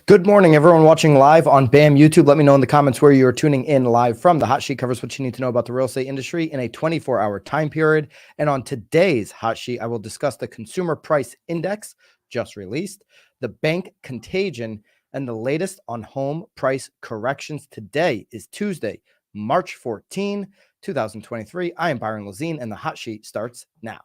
Good morning, everyone watching live on BAM YouTube. Let me know in the comments where you are tuning in live from. The Hot Sheet covers what you need to know about the real estate industry in a 24-hour time period. And on today's Hot Sheet, I will discuss the Consumer Price Index just released, the bank contagion, and the latest on home price corrections. Today is Tuesday, March 14, 2023. I am Byron Lazine, and the Hot Sheet starts now.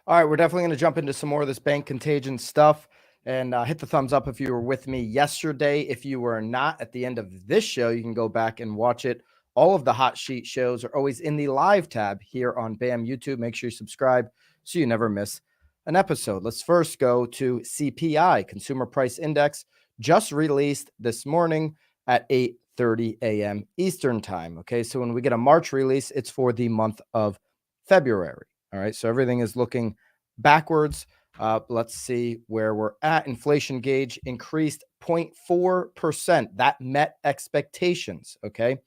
All right, we're definitely going to jump into some more of this bank contagion stuff, and hit the thumbs up if you were with me yesterday. If you were not, at the end of this show, you can go back and watch it. All of the Hot Sheet shows are always in the live tab here on BAM YouTube. Make sure you subscribe so you never miss an episode. Let's first go to CPI, Consumer Price Index, just released this morning at 8:30 a.m. Eastern Time. Okay, so when we get a March release, it's for the month of February. All right, so everything is looking backwards. Let's see where we're at. Inflation gauge increased 0.4%. That met expectations, okay?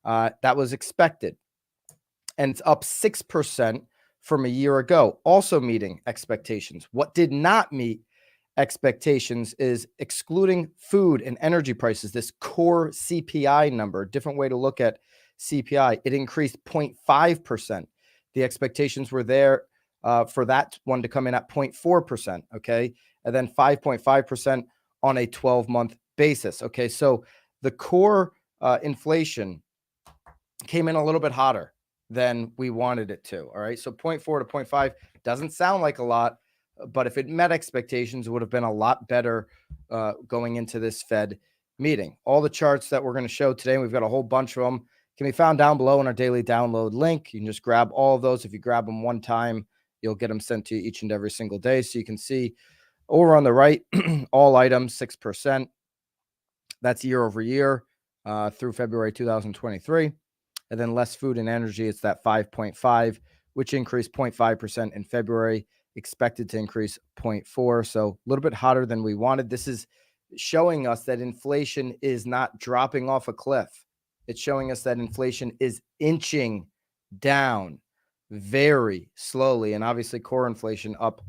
That was expected. And it's up 6% from a year ago, also meeting expectations. What did not meet expectations is excluding food and energy prices, this core CPI number, different way to look at CPI, it increased 0.5%. The expectations were there for that one to come in at 0.4%, okay? And then 5.5% on a 12-month basis, okay? So the core inflation came in a little bit hotter than we wanted it to, all right? So 0.4 to 0.5 doesn't sound like a lot, but if it met expectations, it would have been a lot better going into this Fed meeting. All the charts that we're going to show today, we've got a whole bunch of them, can be found down below in our daily download link. You can just grab all of those. If you grab them one time, you'll get them sent to you each and every single day. So you can see over on the right, all items, 6%. That's year over year through February 2023. And then less food and energy, it's that 5.5, which increased 0.5% in February, expected to increase 0.4. So a little bit hotter than we wanted. This is showing us that inflation is not dropping off a cliff. It's showing us that inflation is inching down very slowly, and obviously core inflation up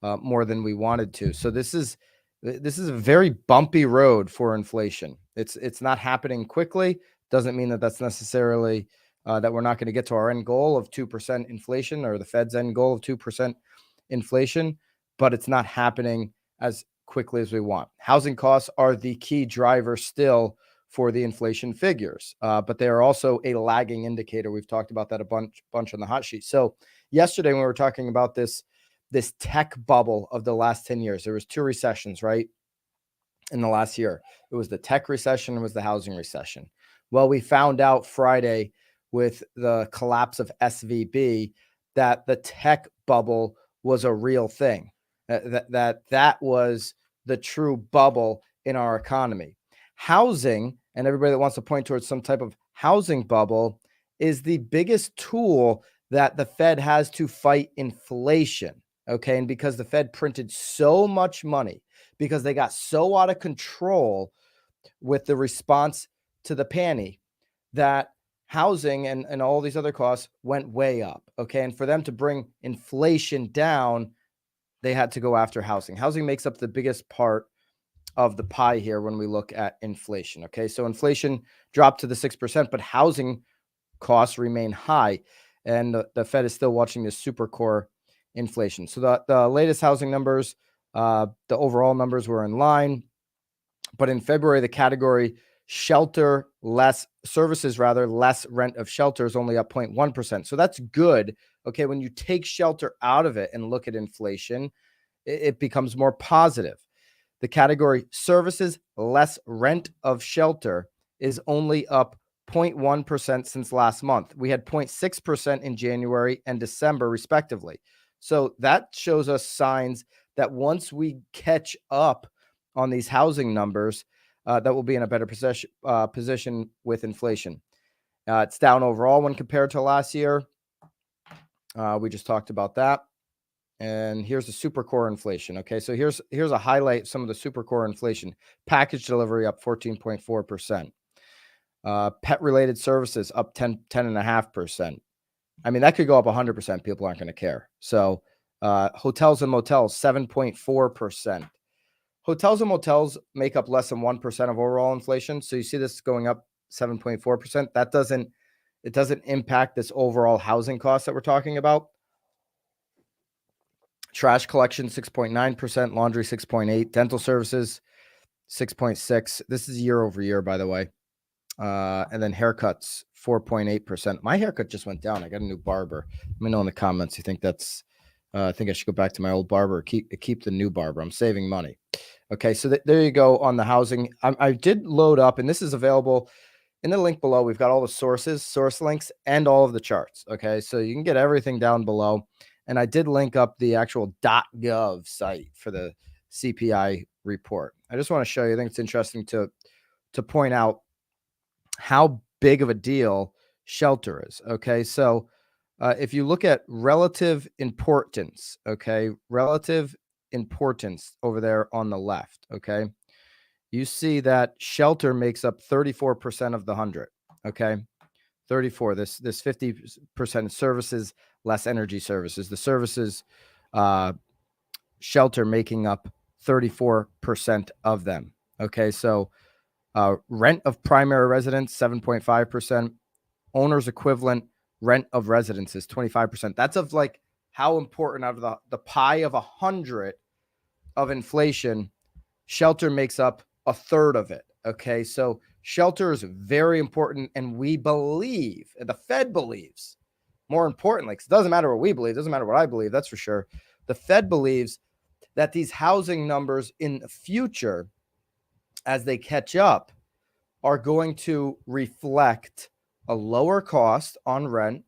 more than we wanted to. So this is a very bumpy road for inflation. It's not happening quickly. Doesn't mean that that's necessarily that we're not going to get to our end goal of 2% inflation or the Fed's end goal of 2% inflation, but it's not happening as quickly as we want. Housing costs are the key driver still for the inflation figures, but they are also a lagging indicator. We've talked about that a bunch on the Hot Sheet. So yesterday when we were talking about this tech bubble of the last 10 years, there was two recessions, right? In the last year, it was the tech recession, it was the housing recession. Well, we found out Friday with the collapse of SVB that the tech bubble was a real thing, that was the true bubble in our economy. Housing, and everybody that wants to point towards some type of housing bubble, is the biggest tool that the Fed has to fight inflation, okay? And because the Fed printed so much money, because they got so out of control with the response to the panny, that housing and all these other costs went way up, okay? And for them to bring inflation down, they had to go after housing. Housing makes up the biggest part of the pie here when we look at inflation, okay? So inflation dropped to the 6%, but housing costs remain high, and the Fed is still watching this super core inflation. So the latest housing numbers, the overall numbers were in line, but in February, the category shelter less services, rather less rent of shelter, is only up 0.1%. So that's good. Okay, when you take shelter out of it and look at inflation, it becomes more positive. The category services less rent of shelter is only up 0.1% since last month. We had 0.6% in January and December, respectively. So that shows us signs that once we catch up on these housing numbers, that will be in a better position with inflation. It's down overall when compared to last year. We just talked about that. And here's the super core inflation. Okay, so here's a highlight of some of the super core inflation. Package delivery up 14.4%. Pet related services up 10.5%. I mean, that could go up 100%. People aren't going to care. So hotels and motels, 7.4%. Hotels and motels make up less than 1% of overall inflation. So you see this going up 7.4%. It doesn't impact this overall housing cost that we're talking about. Trash collection, 6.9%, laundry, 6.8%, dental services, 6.6%. This is year over year, by the way. And then haircuts, 4.8%. My haircut just went down. I got a new barber. Let me know in the comments. You think that's, I think I should go back to my old barber, keep the new barber. I'm saving money. Okay. So there you go on the housing. I did load up, and this is available in the link below. We've got all the source links, and all of the charts. Okay. So you can get everything down below. And I did link up the actual .gov site for the CPI report. I just want to show you. I think it's interesting to point out how big of a deal shelter is. Okay. So if you look at relative importance, okay, relative importance over there on the left, okay, you see that shelter makes up 34% of the 100. Okay. 34. This 50% services, less energy services. The services, shelter making up 34% of them. Okay. So rent of primary residence, 7.5%. Owner's equivalent rent of residence is 25%. That's of like how important out of the pie of 100 of inflation, shelter makes up a third of it. Okay. So shelter is very important. And we believe, the Fed believes, more importantly, because it doesn't matter what we believe, it doesn't matter what I believe, that's for sure. The Fed believes that these housing numbers in the future, as they catch up, are going to reflect a lower cost on rent,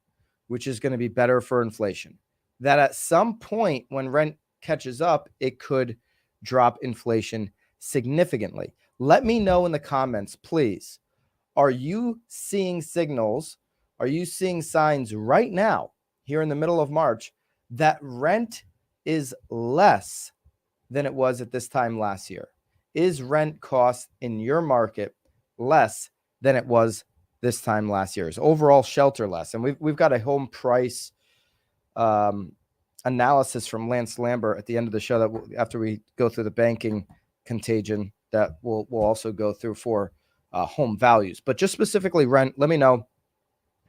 which is going to be better for inflation. That at some point when rent catches up, it could drop inflation significantly. Let me know in the comments, please. Are you seeing signals? Are you seeing signs right now, here in the middle of March, that rent is less than it was at this time last year? Is rent cost in your market less than it was this time last year? Is overall shelter less? And we've got a home price analysis from Lance Lambert at the end of the show that after we go through the banking contagion, that we'll also go through for home values. But just specifically rent, let me know.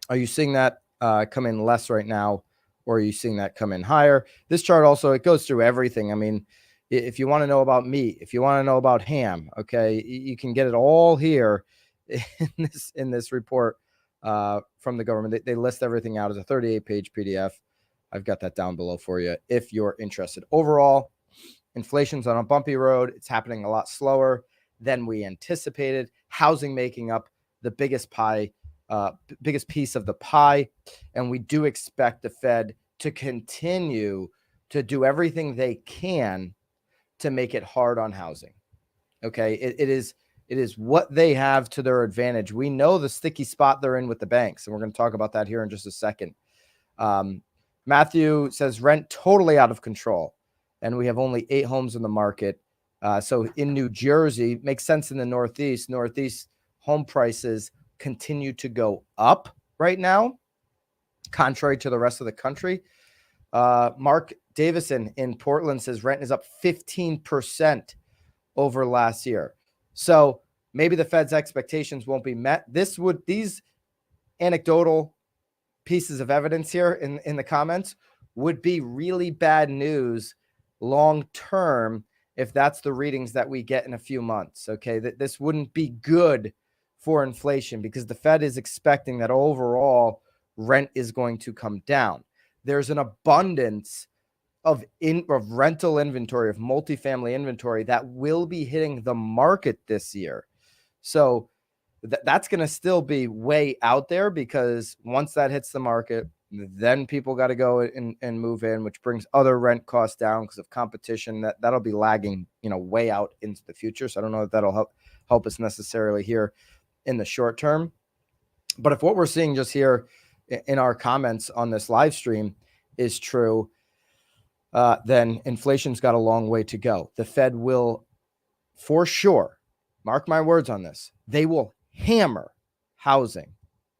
Are you seeing that come in less right now, or are you seeing that come in higher? This chart also, it goes through everything. I mean, if you want to know about meat, if you want to know about ham, okay, you can get it all here in this report from the government. They list everything out as a 38-page PDF. I've got that down below for you if you're interested. Overall, inflation's on a bumpy road. It's happening a lot slower than we anticipated. Housing making up the biggest piece of the pie. And we do expect the Fed to continue to do everything they can to make it hard on housing. Okay. It is what they have to their advantage. We know the sticky spot they're in with the banks, and we're going to talk about that here in just a second. Matthew says rent totally out of control, and we have only 8 homes in the market. So in New Jersey, makes sense in the Northeast home prices continue to go up right now, contrary to the rest of the country. Mark Davison in Portland says rent is up 15% over last year. So maybe the Fed's expectations won't be met. These anecdotal pieces of evidence here in the comments would be really bad news long term if that's the readings that we get in a few months. Okay, this wouldn't be good for inflation, because the Fed is expecting that overall rent is going to come down. There's an abundance of rental inventory, of multifamily inventory that will be hitting the market this year. So that's going to still be way out there, because once that hits the market, then people got to go and move in, which brings other rent costs down because of competition. That'll be lagging, way out into the future. So I don't know if that'll help us necessarily here in the short term. But if what we're seeing just here in our comments on this live stream is true, then inflation's got a long way to go. The Fed will, for sure, mark my words on this, they will hammer housing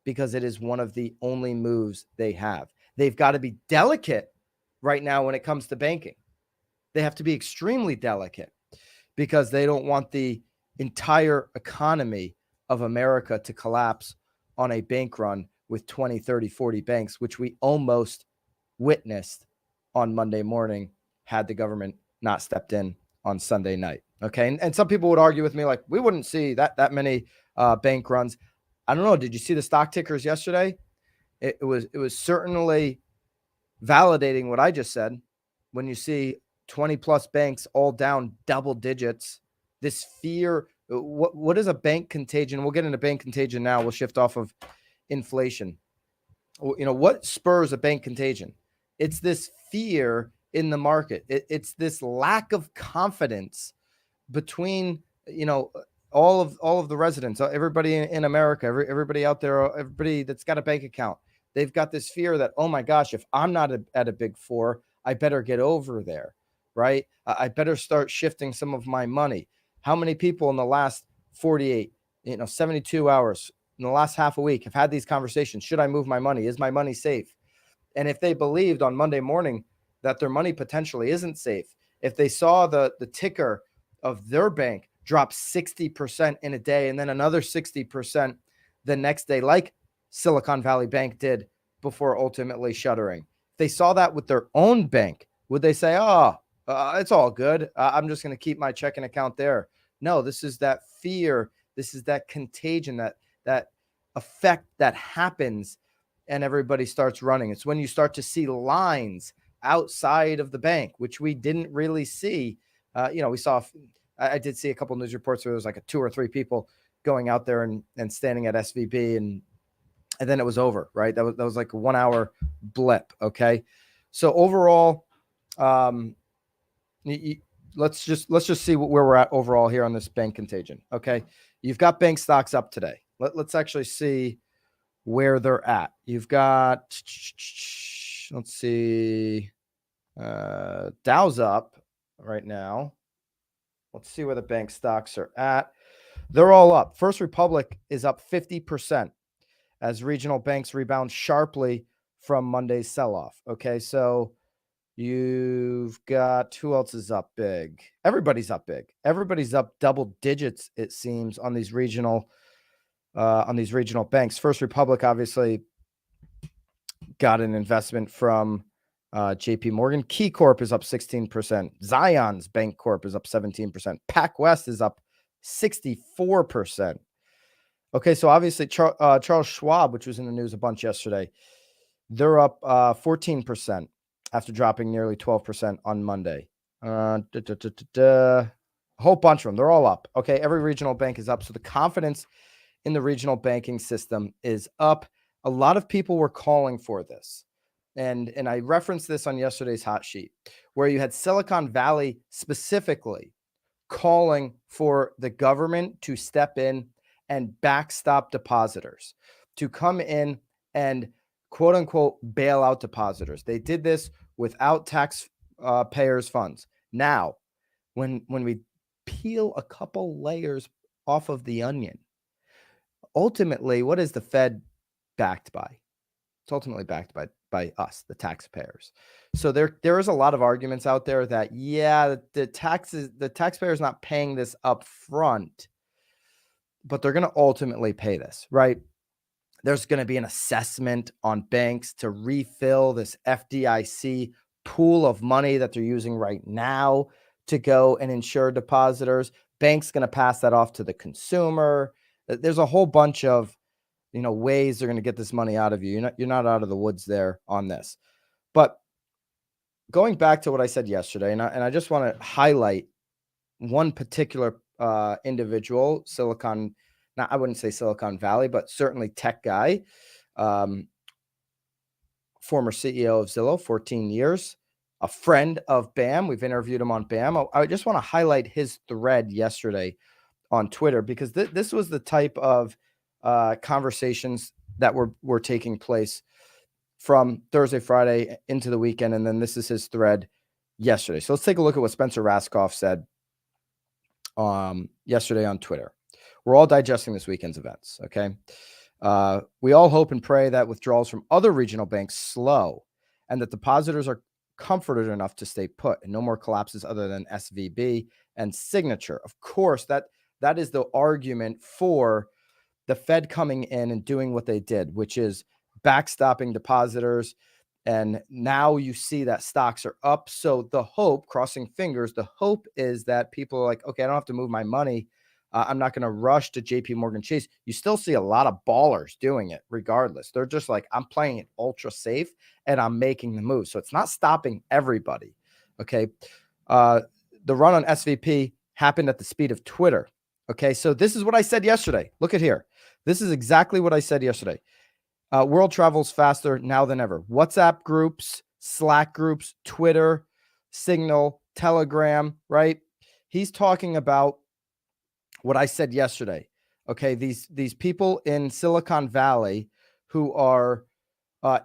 because it is one of the only moves they have. They've got to be delicate right now when it comes to banking. They have to be extremely delicate because they don't want the entire economy of America to collapse on a bank run with 20, 30, 40 banks, which we almost witnessed on Monday morning had the government not stepped in on Sunday night. Okay. And some people would argue with me, like, we wouldn't see that many bank runs. I don't know. Did you see the stock tickers yesterday? It was certainly validating what I just said. When you see 20 plus banks all down double digits, this fear, what is a bank contagion? We'll get into bank contagion now. We'll shift off of inflation. What spurs a bank contagion? It's this fear in the market. It's this lack of confidence between, all of the residents, everybody in America, everybody out there, everybody that's got a bank account. They've got this fear that, oh my gosh, if I'm not at a big four, I better get over there, right? I better start shifting some of my money. How many people in the last 48, 72 hours, in the last half a week have had these conversations? Should I move my money? Is my money safe? And if they believed on Monday morning that their money potentially isn't safe, if they saw the ticker of their bank drop 60% in a day and then another 60% the next day, like Silicon Valley Bank did before ultimately shuttering, if they saw that with their own bank, would they say, it's all good, I'm just going to keep my checking account there? No, this is that fear. This is that contagion, that effect that happens and everybody starts running. It's when you start to see lines outside of the bank, which we didn't really see. We saw, I did see a couple of news reports where there was like 2 or 3 people going out there and standing at SVB, and then it was over, right? That was like a 1 hour blip. Okay. So overall, let's just see where we're at overall here on this bank contagion. Okay. You've got bank stocks up today. Let's actually see where they're at. You've got, let's see, Dow's up right now. Let's see where the bank stocks are at. They're all up. First Republic is up 50% as regional banks rebound sharply from Monday's sell-off. Okay, so you've got, who else is up big? Everybody's up big. Everybody's up double digits, it seems, on these regional banks. First Republic obviously got an investment from JP Morgan. Key Corp is up 16%. Zion's Bank Corp is up 17%. PacWest is up 64%. Okay, so obviously Charles Schwab, which was in the news a bunch yesterday, they're up 14% after dropping nearly 12% on Monday. A whole bunch of them. They're all up. Okay, every regional bank is up. So the confidence in the regional banking system is up. A lot of people were calling for this. And I referenced this on yesterday's hot sheet, where you had Silicon Valley specifically calling for the government to step in and backstop depositors, to come in and quote unquote bail out depositors. They did this without taxpayers' funds. Now, when we peel a couple layers off of the onion, ultimately, what is the Fed backed by? It's ultimately backed by us, the taxpayers. So there is a lot of arguments out there that, yeah, the taxpayers not paying this up front, but they're going to ultimately pay this, right? There's going to be an assessment on banks to refill this FDIC pool of money that they're using right now to go and insure depositors. Bank's going to pass that off to the consumer. There's a whole bunch of ways they're going to get this money out of you. You're not out of the woods there on this. But going back to what I said yesterday, and I just want to highlight one particular individual, I wouldn't say Silicon Valley, but certainly tech guy, former CEO of Zillow, 14 years, a friend of BAM. We've interviewed him on BAM. I just want to highlight his thread yesterday on Twitter, because this was the type of conversations that were taking place from Thursday, Friday into the weekend. And then this is his thread yesterday. So let's take a look at what Spencer Rascoff said yesterday on Twitter. We're all digesting this weekend's events. Okay. We all hope and pray that withdrawals from other regional banks slow and that depositors are comforted enough to stay put and no more collapses other than SVB and Signature. Of course, that is the argument for the Fed coming in and doing what they did, which is backstopping depositors. And now you see that stocks are up. So the hope, crossing fingers, the hope is that people are like, okay, I don't have to move my money. I'm not going to rush to JP Morgan Chase. You still see a lot of ballers doing it regardless. They're just like, I'm playing it ultra safe and I'm making the move. So it's not stopping everybody. Okay. The run on SVP happened at the speed of Twitter. Okay. So this is what I said yesterday. Look at here. This is exactly what I said yesterday. World travels faster now than ever. WhatsApp groups, Slack groups, Twitter, Signal, Telegram, right? He's talking about what I said yesterday. Okay, these people in Silicon Valley who are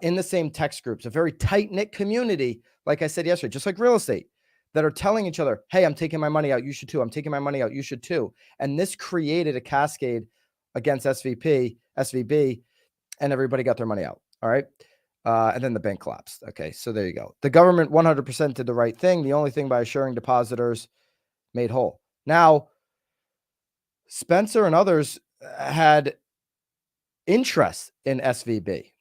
in the same text groups, a very tight-knit community, like I said yesterday, just like real estate, that are telling each other, hey, I'm taking my money out, you should too. I'm taking my money out, you should too. And this created a cascade against SVB, and everybody got their money out. All right. And then the bank collapsed. Okay. So there you go. The government 100% did the right thing. The only thing by assuring depositors made whole. Now, Spencer and others had interest in SVB.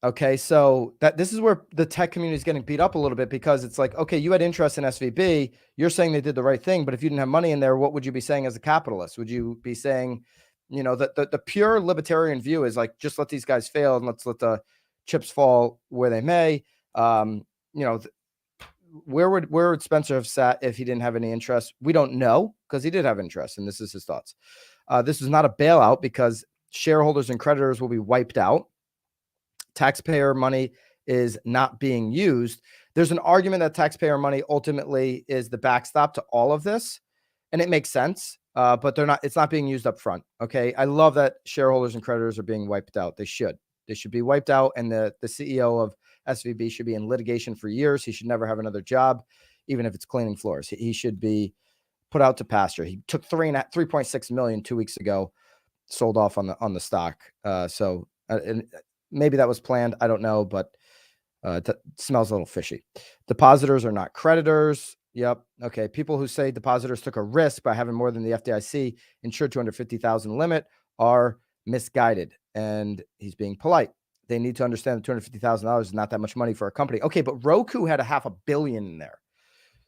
Okay. So this is where the tech community is getting beat up a little bit because it's like, okay, you had interest in SVB. You're saying they did the right thing. But if you didn't have money in there, what would you be saying as a capitalist? Would you be saying, the pure libertarian view is like, just let these guys fail and let's let the chips fall where they may. Where would Spencer have sat if he didn't have any interest? We don't know because he did have interest, and this is his thoughts. This is not a bailout because shareholders and creditors will be wiped out. Taxpayer money is not being used. There's an argument that taxpayer money ultimately is the backstop to all of this, and it makes sense. But it's not being used up front. Okay. I love that shareholders and creditors are being wiped out. They should be wiped out. And the CEO of SVB should be in litigation for years. He should never have another job, even if it's cleaning floors. He should be put out to pasture. He took 3.6 million 2 weeks ago, sold off on the stock. And maybe that was planned. I don't know, but it smells a little fishy. Depositors are not creditors. Yep. Okay. People who say depositors took a risk by having more than the FDIC insured 250,000 limit are misguided. And he's being polite. They need to understand that $250,000 is not that much money for a company. Okay. But Roku had $500 million in there.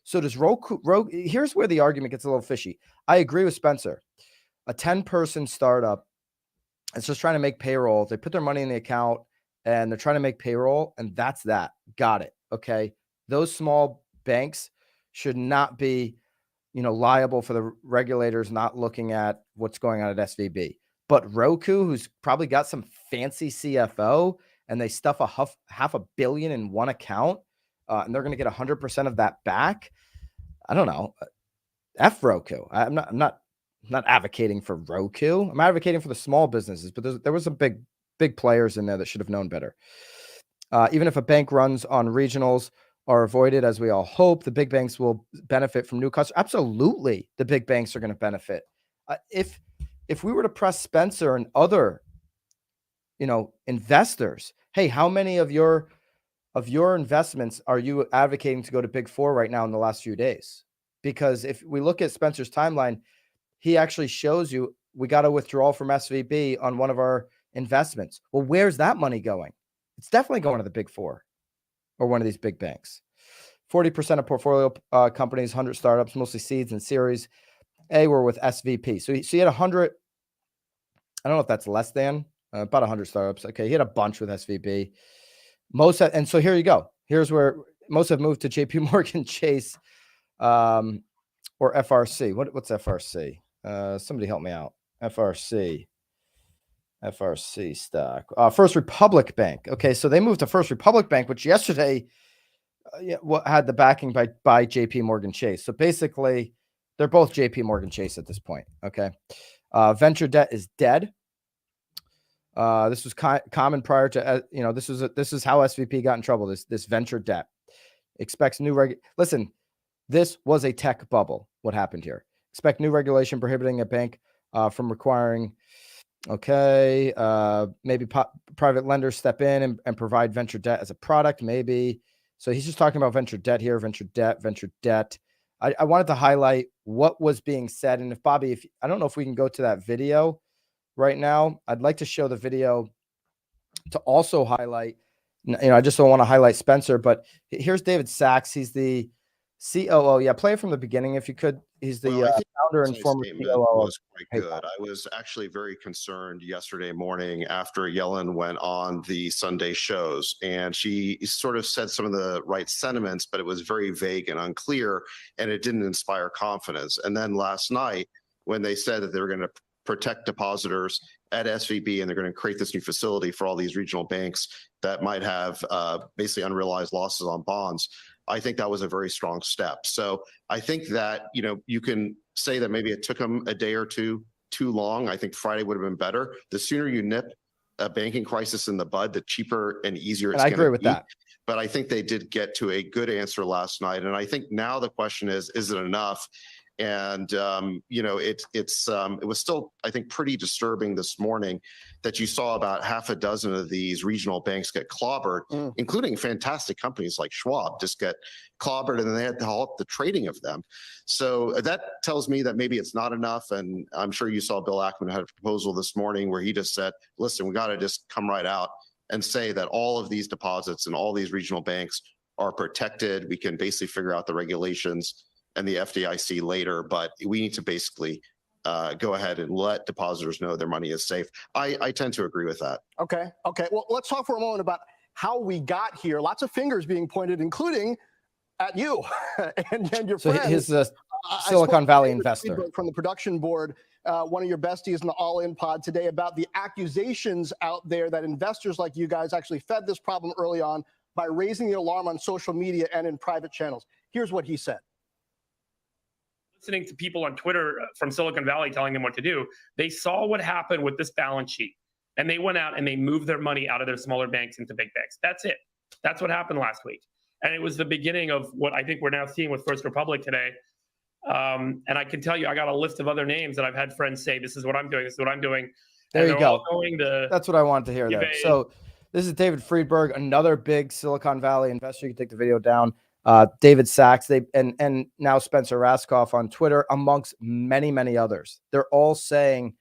So does Roku, here's where the argument gets a little fishy. I agree with Spencer. A 10-person startup is just trying to make payroll. They put their money in the account and they're trying to make payroll, and that's that. Got it. Okay. Those small banks should not be, liable for the regulators not looking at what's going on at SVB. But Roku, who's probably got some fancy CFO, and they stuff $500 million in one account, and they're going to get 100% of that back. I don't know. F Roku. I'm not advocating for Roku. I'm advocating for the small businesses, but there was some big players in there that should have known better. Even if a bank runs on regionals are avoided, as we all hope, the big banks will benefit from new customers. Absolutely, the big banks are going to benefit. If we were to press Spencer and other, investors, hey, how many of your investments are you advocating to go to Big Four right now in the last few days? Because if we look at Spencer's timeline, he actually shows you we got a withdrawal from SVB on one of our investments. Well, where's that money going? It's definitely going to the Big Four or one of these big banks. 40% of portfolio companies, 100 startups, mostly seeds and Series A, were with SVP. So he had 100. I don't know if that's less than about 100 startups. Okay, he had a bunch with SVB. And so here you go. Here's where most have moved to JP Morgan Chase or FRC. What's FRC? Somebody help me out. FRC stock. First Republic Bank. Okay, so they moved to First Republic Bank, which yesterday had the backing by JP Morgan Chase. So basically, they're both JP Morgan Chase at this point. Okay, venture debt is dead. This was common prior to this is how SVP got in trouble. This venture debt expects new Listen, this was a tech bubble. What happened here? Expect new regulation prohibiting a bank from requiring Okay. Maybe private lenders step in and provide venture debt as a product. Maybe. So he's just talking about venture debt here, venture debt. I wanted to highlight what was being said. And if Bobby, I don't know if we can go to that video right now, I'd like to show the video to also highlight, I just don't want to highlight Spencer, but here's David Sachs. He's the COO. Yeah, play it from the beginning if you could. He's the Well, I think founder and my former statement COO of was quite PayPal. good. I was actually very concerned yesterday morning after Yellen went on the Sunday shows, and she sort of said some of the right sentiments, but it was very vague and unclear, and it didn't inspire confidence. And then last night, when they said that they were going to protect depositors at SVB and they're going to create this new facility for all these regional banks that might have basically unrealized losses on bonds, I think that was a very strong step. So I think that, you can say that maybe it took them a day or two too long. I think Friday would have been better. The sooner you nip a banking crisis in the bud, the cheaper and easier it's And I going agree to with be. that. But I think they did get to a good answer last night. And I think now the question is it enough? And it was still, I think, pretty disturbing this morning that you saw about half a dozen of these regional banks get clobbered, including fantastic companies like Schwab just get clobbered, and then they had to halt the trading of them. So that tells me that maybe it's not enough. And I'm sure you saw Bill Ackman had a proposal this morning where he just said, listen, we got to just come right out and say that all of these deposits and all these regional banks are protected. We can basically figure out the regulations and the FDIC later, but we need to basically go ahead and let depositors know their money is safe. I tend to agree with that. Okay. Well, let's talk for a moment about how we got here. Lots of fingers being pointed, including at you and your So friends. his Silicon Valley investor from the production board, one of your besties in the All-In Pod today, about the accusations out there that investors like you guys actually fed this problem early on by raising the alarm on social media and in private channels. Here's what he said. Listening to people on Twitter from Silicon Valley telling them what to do, they saw what happened with this balance sheet, and they went out and they moved their money out of their smaller banks into big banks. That's it. That's what happened last week. And it was the beginning of what I think we're now seeing with First Republic today. And I can tell you, I got a list of other names that I've had friends say, this is what I'm doing, this is what I'm doing. There you go. That's what I wanted to hear there. So this is David Friedberg, another big Silicon Valley investor. You can take the video down. David Sachs, and now Spencer Raskoff on Twitter, amongst many others. They're all saying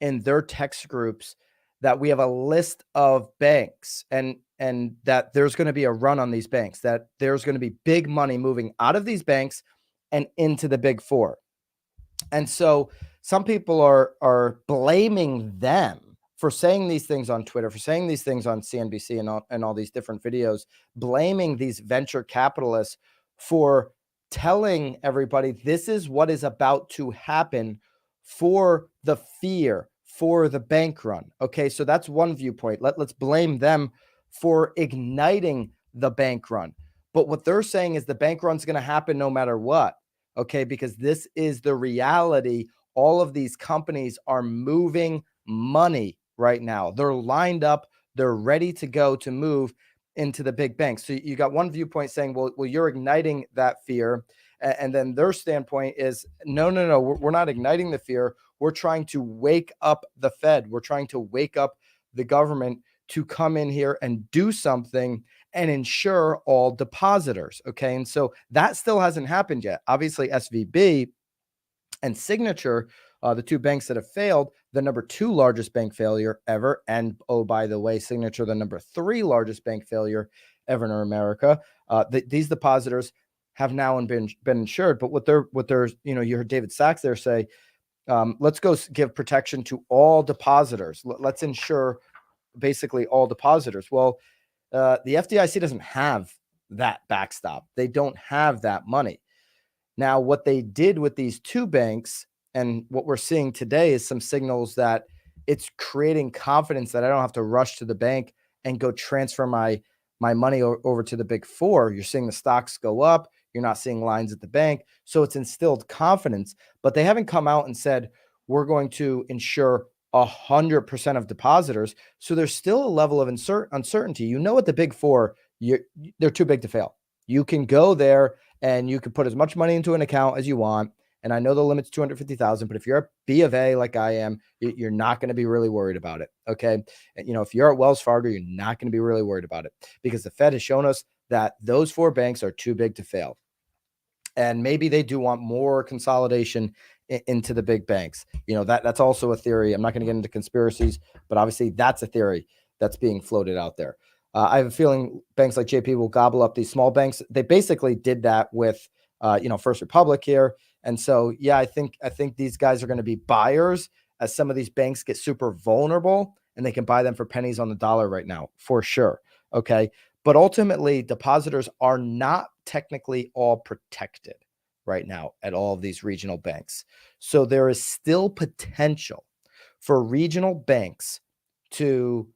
in their text groups that we have a list of banks and that there's going to be a run on these banks, that there's going to be big money moving out of these banks and into the big four. And so some people are blaming them for saying these things on Twitter, for saying these things on CNBC and all these different videos, blaming these venture capitalists for telling everybody this is what is about to happen for the fear, for the bank run. Okay, so that's one viewpoint. Let's blame them for igniting the bank run. But what they're saying is the bank run's going to happen no matter what. Okay, because this is the reality. All of these companies are moving money right now. They're lined up. They're ready to go to move into the big banks. So you got one viewpoint saying, well, you're igniting that fear. And then their standpoint is, no, we're not igniting the fear. We're trying to wake up the Fed. We're trying to wake up the government to come in here and do something and ensure all depositors. Okay. And so that still hasn't happened yet. Obviously, SVB and Signature, the two banks that have failed, the number 2 largest bank failure ever. And oh, by the way, Signature, the number 3 largest bank failure ever in America. These depositors have now been insured. But what they're, you heard David Sachs there say, let's go give protection to all depositors. Let's insure basically all depositors. Well, the FDIC doesn't have that backstop. They don't have that money. Now, what they did with these 2 banks and what we're seeing today is some signals that it's creating confidence that I don't have to rush to the bank and go transfer my money over to the big 4. You're seeing the stocks go up. You're not seeing lines at the bank. So it's instilled confidence, but they haven't come out and said, we're going to insure 100% of depositors. So there's still a level of uncertainty. At the big 4, they're too big to fail. You can go there and you can put as much money into an account as you want, And I know the limit's 250,000, but if you're at B of A like I am, you're not going to be really worried about it. Okay. And, if you're at Wells Fargo, you're not going to be really worried about it because the Fed has shown us that those 4 banks are too big to fail. And maybe they do want more consolidation into the big banks. That's also a theory. I'm not going to get into conspiracies, but obviously that's a theory that's being floated out there. I have a feeling banks like JP will gobble up these small banks. They basically did that with, First Republic here. And so, yeah, I think these guys are going to be buyers as some of these banks get super vulnerable, and they can buy them for pennies on the dollar right now, for sure. Okay. But ultimately, depositors are not technically all protected right now at all of these regional banks. So there is still potential for regional banks to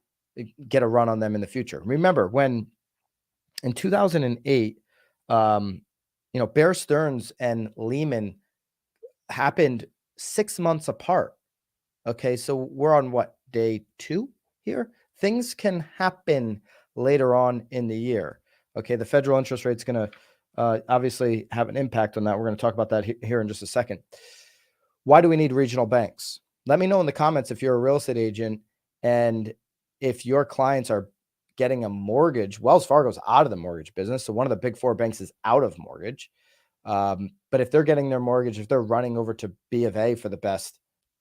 get a run on them in the future. Remember when in 2008, Bear Stearns and Lehman happened 6 months apart. Okay, so we're on what, day 2 here? Things can happen later on in the year. Okay, the federal interest rate is going to obviously have an impact on that. We're going to talk about that here in just a second. Why do we need regional banks? Let me know in the comments if you're a real estate agent and if your clients are getting a mortgage. Wells Fargo's out of the mortgage business, so one of the big 4 banks is out of mortgage. But if they're getting their mortgage, if they're running over to B of A for the best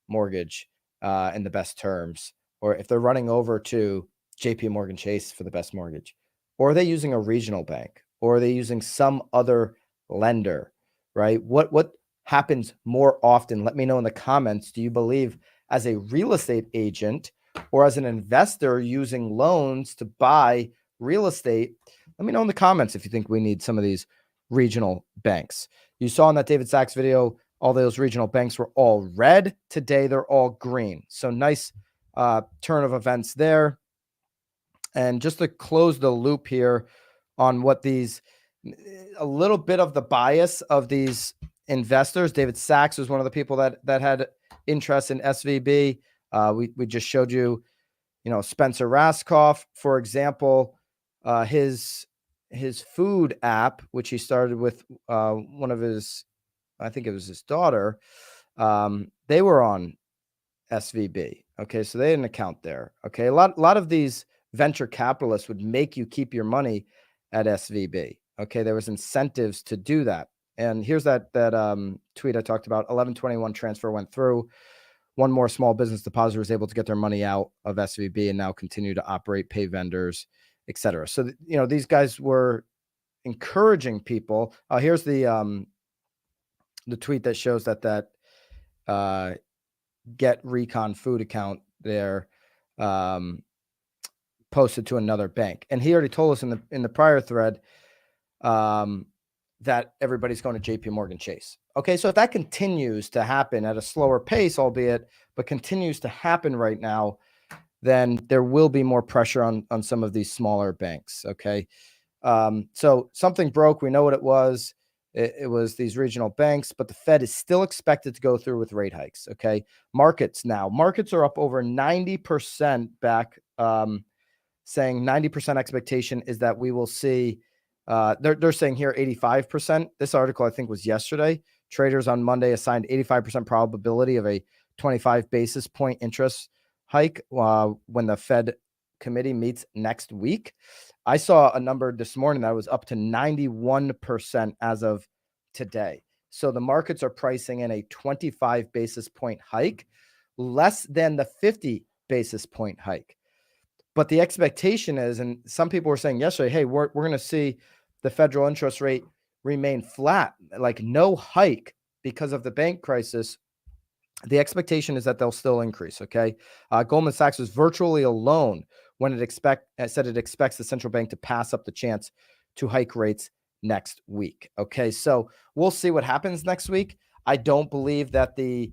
mortgage and the best terms, or if they're running over to JP Morgan Chase for the best mortgage, or are they using a regional bank, or are they using some other lender, right? What happens more often? Let me know in the comments. Do you believe as a real estate agent or as an investor using loans to buy real estate? Let me know in the comments if you think we need some of these regional banks. You saw in that David Sachs video, all those regional banks were all red. Today, they're all green. So nice turn of events there. And just to close the loop here on what a little bit of the bias of these investors. David Sachs was one of the people that had interest in SVB. We just showed you, Spencer Raskoff, for example, his food app, which he started with one of his, I think it was his daughter. They were on SVB. Okay, so they had an account there. Okay, a lot of these venture capitalists would make you keep your money at SVB. Okay, there was incentives to do that. And here's that tweet I talked about. 1121 transfer went through. One more small business depositor was able to get their money out of SVB and now continue to operate, pay vendors, etc. So these guys were encouraging people. Here's the tweet that shows that Get Recon food account there posted to another bank, and he already told us in the prior thread that everybody's going to JP Morgan Chase. Okay, so if that continues to happen at a slower pace, albeit, but continues to happen right now, then there will be more pressure on some of these smaller banks. Okay, so something broke. We know what it was. It was these regional banks, but the Fed is still expected to go through with rate hikes. Okay, markets are up over 90% back, saying 90% expectation is that we will see. They're saying here 85%. This article I think was yesterday. Traders on Monday assigned 85% probability of a 25 basis point interest hike when the Fed committee meets next week. I saw a number this morning that was up to 91% as of today. So the markets are pricing in a 25 basis point hike, less than the 50 basis point hike. But the expectation is, and some people were saying yesterday, hey, we're going to see the federal interest rate remain flat, like no hike because of the bank crisis. The expectation is that they'll still increase. Okay. Goldman Sachs was virtually alone when it said it expects the central bank to pass up the chance to hike rates next week. Okay. So we'll see what happens next week. I don't believe that the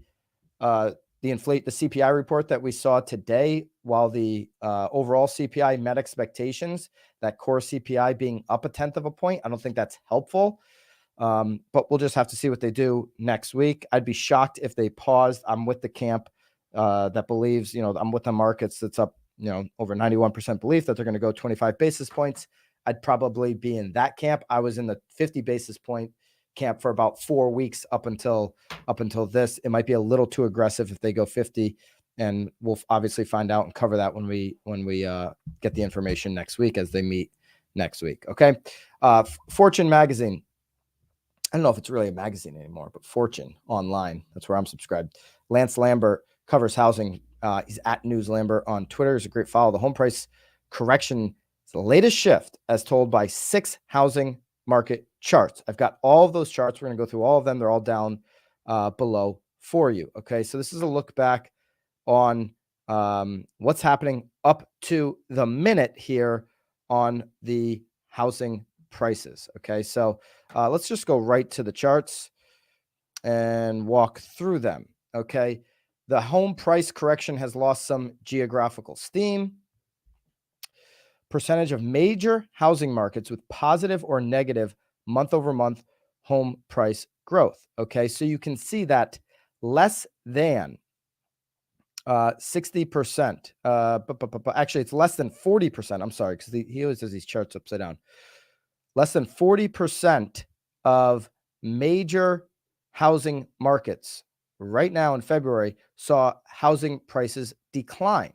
CPI report that we saw today, while the overall CPI met expectations, that core CPI being up 1/10 of a point, I don't think that's helpful. But we'll just have to see what they do next week. I'd be shocked if they paused. I'm with the camp that believes, I'm with the markets that's up, over 91% belief that they're going to go 25 basis points. I'd probably be in that camp. I was in the 50 basis point camp for about 4 weeks up until this. It might be a little too aggressive if they go 50, and we'll obviously find out and cover that when we get the information next week as they meet next week. Okay. Fortune magazine. I don't know if it's really a magazine anymore, but Fortune online. That's where I'm subscribed. Lance Lambert covers housing. He's at News Lambert on Twitter. He's a great follow. The home price correction is the latest shift as told by 6 housing market charts. I've got all of those charts. We're going to go through all of them. They're all down below for you. Okay. So this is a look back on what's happening up to the minute here on the housing prices. Okay. So let's just go right to the charts and walk through them. Okay. The home price correction has lost some geographical steam. Percentage of major housing markets with positive or negative month over month home price growth. Okay. So you can see that less than 60%. Actually, it's less than 40%. I'm sorry, because he always does these charts upside down. Less than 40% of major housing markets right now in February saw housing prices decline.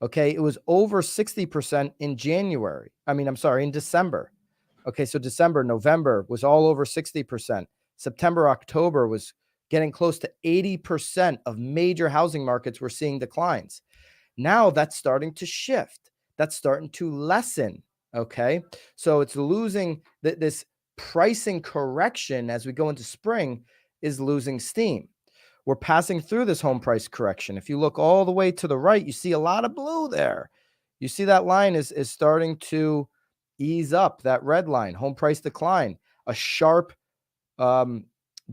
Okay, it was over 60% in January. In December. Okay, so December, November was all over 60%. September, October was getting close to 80% of major housing markets were seeing declines. Now that's starting to shift. That's starting to lessen. Okay. So it's losing this pricing correction as we go into spring is losing steam. We're passing through this home price correction. If you look all the way to the right, you see a lot of blue there. You see that line is starting to ease up, that red line, home price decline, a sharp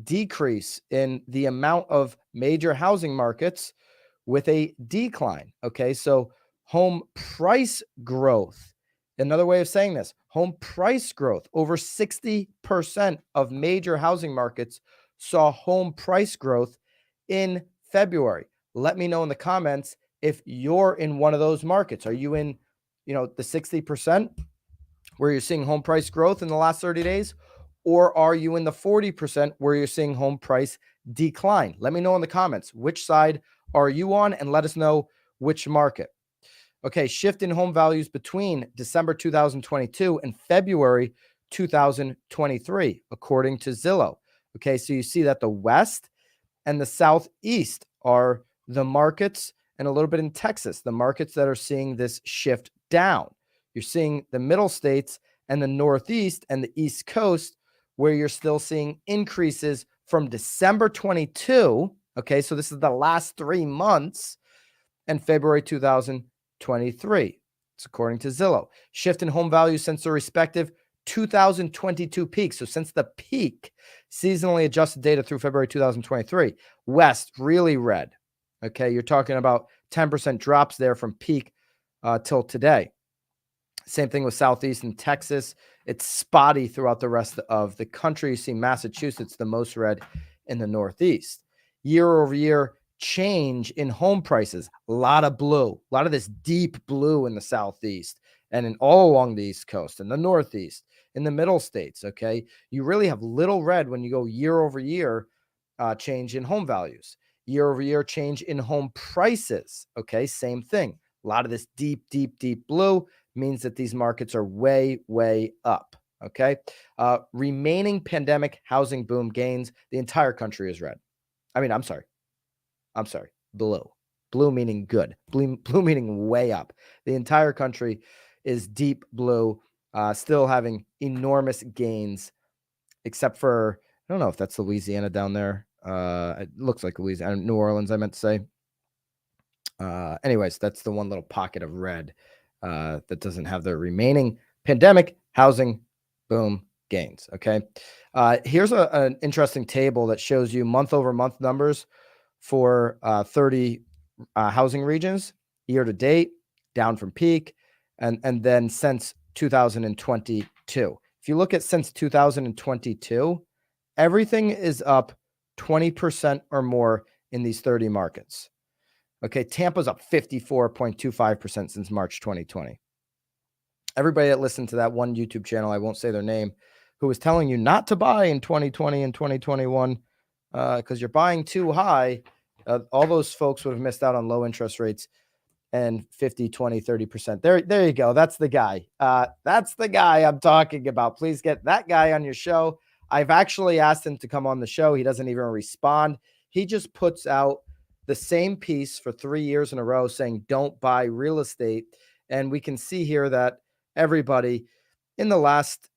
decrease in the amount of major housing markets with a decline. Okay. So home price growth, another way of saying this, home price growth, over 60% of major housing markets saw home price growth in February. Let me know in the comments if you're in one of those markets. Are you in, the 60% where you're seeing home price growth in the last 30 days? Or are you in the 40% where you're seeing home price decline? Let me know in the comments. Which side are you on? And let us know which market. Okay, shift in home values between December 2022 and February 2023, according to Zillow. Okay, so you see that the West and the Southeast are the markets, and a little bit in Texas, the markets that are seeing this shift down. You're seeing the middle states and the Northeast and the East Coast where you're still seeing increases from December 22. Okay, so this is the last 3 months, and February 2023. It's according to Zillow. Shift in home values since the respective 2022 peak. So since the peak, seasonally adjusted data through February 2023. West, really red. Okay, you're talking about 10% drops there from peak till today. Same thing with Southeast and Texas. It's spotty throughout the rest of the country. You see Massachusetts, the most red in the Northeast. Year over year change in home prices. A lot of blue, a lot of this deep blue in the Southeast and in all along the East Coast and the Northeast, in the middle states. Okay. You really have little red when you go year over year change in home values. Year over year change in home prices. Okay. Same thing. A lot of this deep, deep, deep blue means that these markets are way, way up. Okay. Remaining pandemic housing boom gains. The entire country is red. I'm sorry. Blue. Blue meaning good. Blue meaning way up. The entire country is deep blue, still having enormous gains, except for, I don't know if that's Louisiana down there. It looks like Louisiana, New Orleans, I meant to say. Anyways, that's the one little pocket of red that doesn't have the remaining pandemic housing boom gains. Okay. Here's an interesting table that shows you month over month numbers for 30 housing regions year to date, down from peak, and then since 2022. If you look at since 2022, everything is up 20% or more in these 30 markets. Okay, Tampa's up 54.25% since March 2020. Everybody that listened to that one YouTube channel, I won't say their name, who was telling you not to buy in 2020 and 2021 because you're buying too high, all those folks would have missed out on low interest rates and 50, 20, 30%. There you go. That's the guy. That's the guy I'm talking about. Please get that guy on your show. I've actually asked him to come on the show. He doesn't even respond. He just puts out the same piece for 3 years in a row saying, don't buy real estate. And we can see here that everybody in the last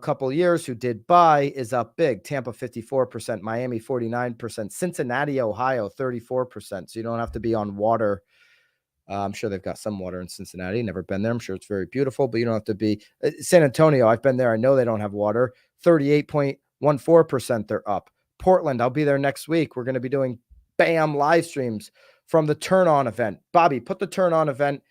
couple years who did buy is up big. Tampa 54%, Miami 49%, Cincinnati, Ohio 34%. So you don't have to be on water. I'm sure they've got some water in Cincinnati. Never been there. I'm sure it's very beautiful, but you don't have to be. San Antonio, I've been there. I know they don't have water. 38.14% they're up. Portland, I'll be there next week. We're going to be doing BAM live streams from the Turn On event. Bobby, put the Turn On event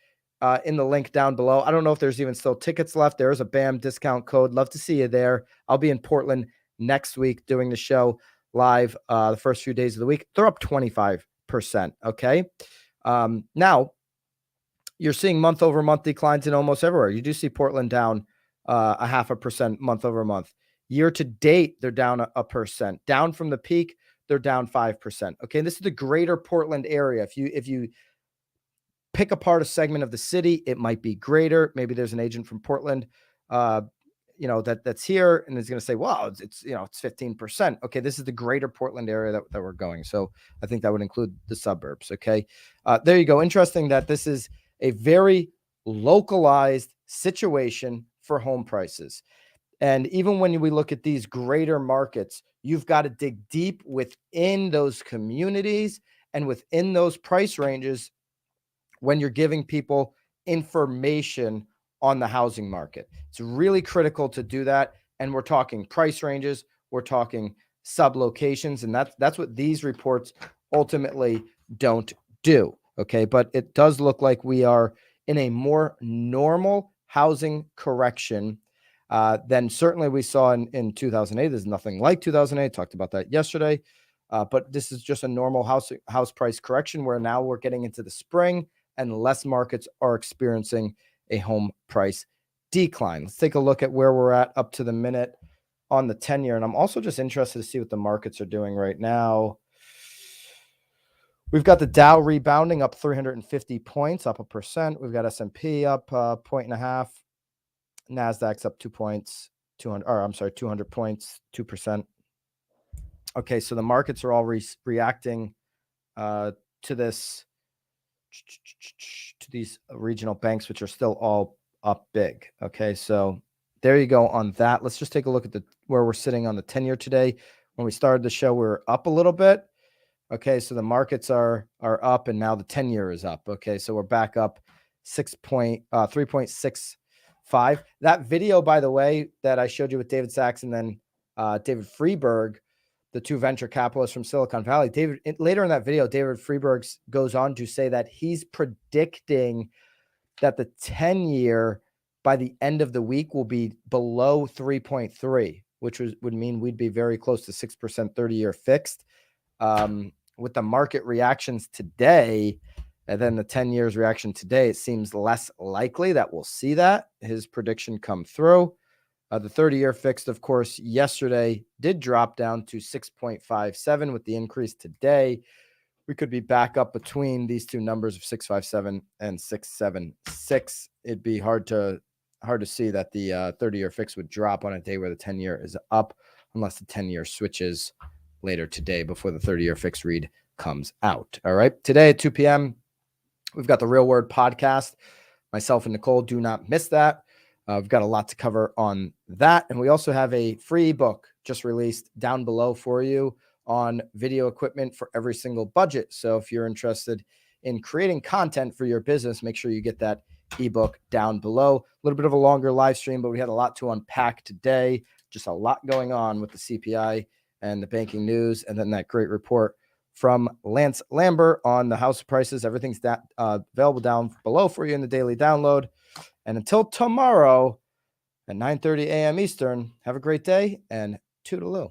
in the link down below. I don't know if there's even still tickets left. There is a BAM discount code. Love to see you there. I'll be in Portland next week doing the show live the first few days of the week. They're up 25%. Okay. Now, you're seeing month over month declines in almost everywhere. You do see Portland down 0.5% month over month. Year to date, they're down 1%. Down from the peak, they're down 5%. Okay, this is the greater Portland area. If you pick apart a segment of the city, it might be greater. Maybe there's an agent from Portland, that's here and is going to say, "Wow, it's 15%." Okay, this is the greater Portland area that we're going. So I think that would include the suburbs. Okay, there you go. Interesting that this is a very localized situation for home prices. And even when we look at these greater markets, you've got to dig deep within those communities and within those price ranges when you're giving people information on the housing market. It's really critical to do that. And we're talking price ranges, we're talking sub-locations, and that's what these reports ultimately don't do. Okay, but it does look like we are in a more normal housing correction than certainly we saw in 2008. There's nothing like 2008. Talked about that yesterday. But this is just a normal house price correction where now we're getting into the spring and less markets are experiencing a home price decline. Let's take a look at where we're at up to the minute on the 10-year. And I'm also just interested to see what the markets are doing right now. We've got the Dow rebounding up 350 points, up 1%. We've got S&P up 1.5. NASDAQ's up 2 points, 200 points, 2%. Okay, so the markets are all reacting to these regional banks, which are still all up big. Okay, so there you go on that. Let's just take a look at where we're sitting on the 10-year today. When we started the show, we were up a little bit. Okay, so the markets are up, and now the 10-year is up. Okay, so we're back up 3.65. That video, by the way, that I showed you with David Sachs and then David Freeberg, the two venture capitalists from Silicon Valley. Later in that video, David Freeberg goes on to say that he's predicting that the 10-year by the end of the week will be below 3.3, which would mean we'd be very close to 6% 30-year fixed. With the market reactions today, and then the 10 years reaction today, it seems less likely that we'll see his prediction come through. The 30-year fixed, of course, yesterday did drop down to 6.57. With the increase today, we could be back up between these two numbers of 6.57 and 6.76. It'd be hard to see that the 30-year fixed would drop on a day where the 10-year is up, unless the 10-year switches later today before the 30-year fixed read comes out. All right. Today at 2 p.m., we've got the Real Word podcast. Myself and Nicole, do not miss that. We've got a lot to cover on that. And we also have a free book just released down below for you on video equipment for every single budget. So if you're interested in creating content for your business, make sure you get that ebook down below. A little bit of a longer live stream, but we had a lot to unpack today. Just a lot going on with the CPI and the banking news, and then that great report from Lance Lambert on the house prices. Everything's available down below for you in the daily download. And until tomorrow at 9:30 a.m. Eastern, have a great day and toodaloo.